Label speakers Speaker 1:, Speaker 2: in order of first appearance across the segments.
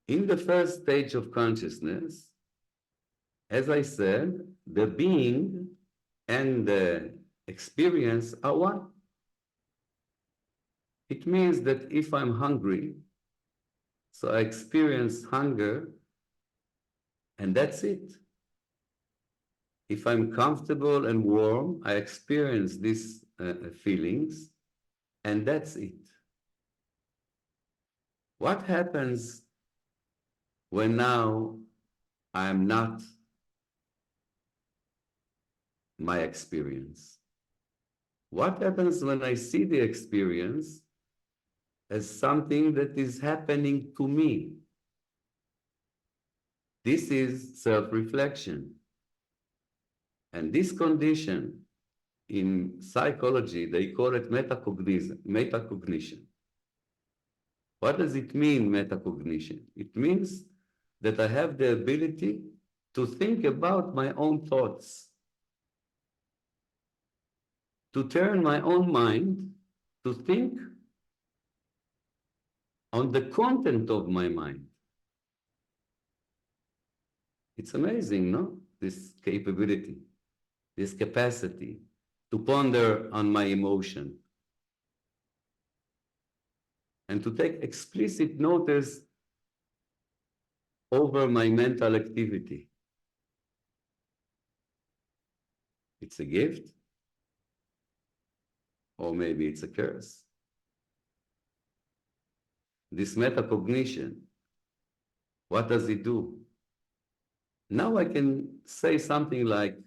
Speaker 1: In the first stage of consciousness, as I said, the being and the experience are one. It means that if I'm hungry, so I experience hunger, and that's it. If I'm comfortable and warm, I experience these feelings, and that's it. What happens when now I'm not my experience? What happens when I see the experience as something that is happening to me? This is self-reflection. And this condition in psychology, they call it metacognition. What does it mean, metacognition? It means that I have the ability to think about my own thoughts, to turn my own mind to think on the content of my mind. It's amazing, no? This capability, this capacity to ponder on my emotion and to take explicit notice over my mental activity. It's a gift, or maybe it's a curse. This metacognition, what does it do? Now I can say something like,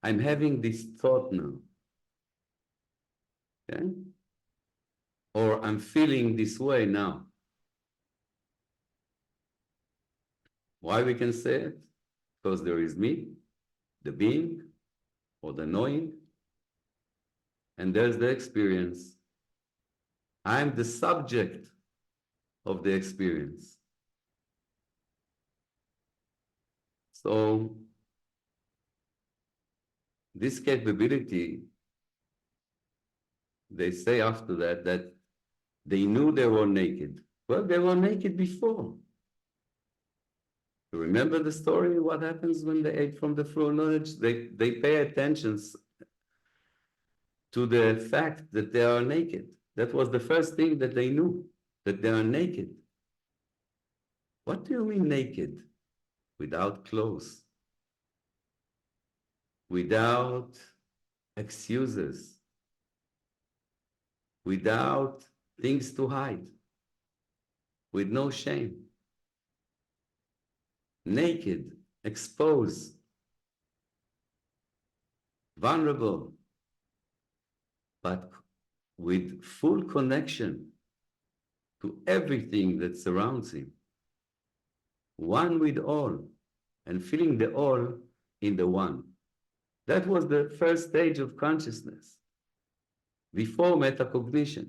Speaker 1: I'm having this thought now, okay? Or I'm feeling this way now. Why we can say it? Because there is me, the being, or the knowing, and there's the experience. I'm the subject of the experience. So this capability, they say after that, that they knew they were naked. Well, they were naked before. You remember the story? What happens when they ate from the fruit of knowledge? They pay attention to the fact that they are naked. That was the first thing that they knew, that they are naked. What do you mean naked? Without clothes, without excuses, without things to hide, with no shame. Naked, exposed, vulnerable, but with full connection to everything that surrounds him. One with all, and feeling the all in the one. That was the first stage of consciousness, before metacognition,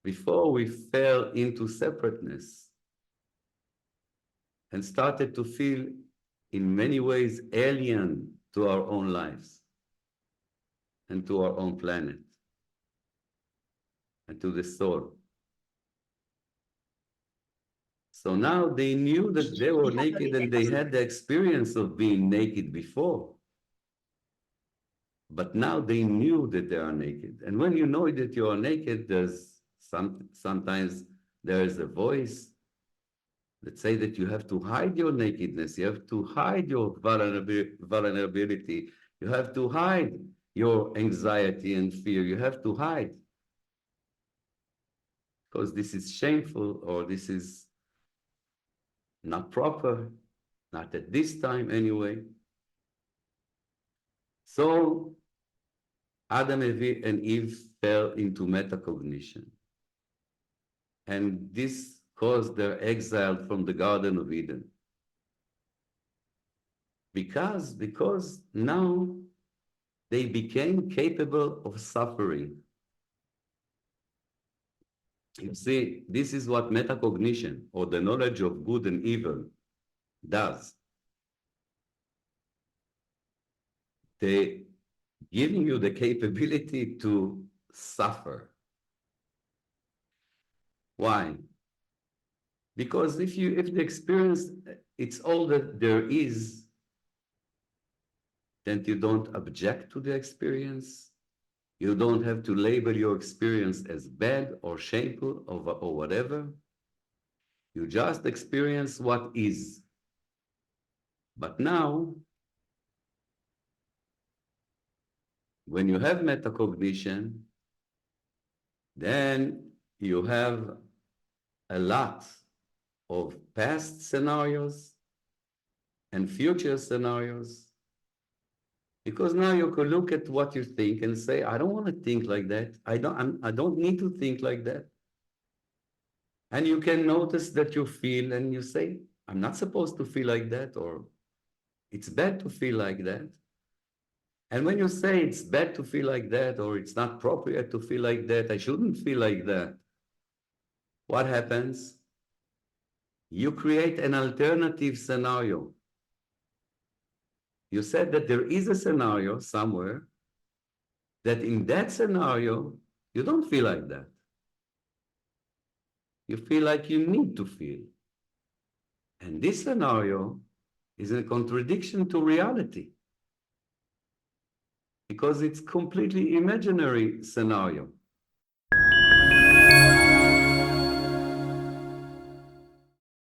Speaker 1: before we fell into separateness and started to feel in many ways alien to our own lives and to our own planet and to the soul. So now they knew that they were naked and they had the experience of being naked before. But now they knew that they are naked. And when you know that you are naked, there's sometimes there is a voice that say that you have to hide your nakedness, you have to hide your vulnerability, you have to hide your anxiety and fear, you have to hide. Because this is shameful, or this is not proper, not at this time anyway. So Adam and Eve fell into metacognition. And this caused their exile from the Garden of Eden. Because now they became capable of suffering. You see, this is what metacognition, or the knowledge of good and evil, does. They giving you the capability to suffer. Why? Because if the experience, it's all that there is, then you don't object to the experience. You don't have to label your experience as bad or shameful or whatever. You just experience what is. But now, when you have metacognition, then you have a lot of past scenarios and future scenarios, because now you can look at what you think and say, I don't want to think like that. I don't need to think like that. And you can notice that you feel and you say, I'm not supposed to feel like that, or it's bad to feel like that. And when you say it's bad to feel like that, or it's not appropriate to feel like that, I shouldn't feel like that, what happens? You create an alternative scenario. You said that there is a scenario somewhere that in that scenario, you don't feel like that. You feel like you need to feel. And this scenario is a contradiction to reality because it's completely imaginary scenario.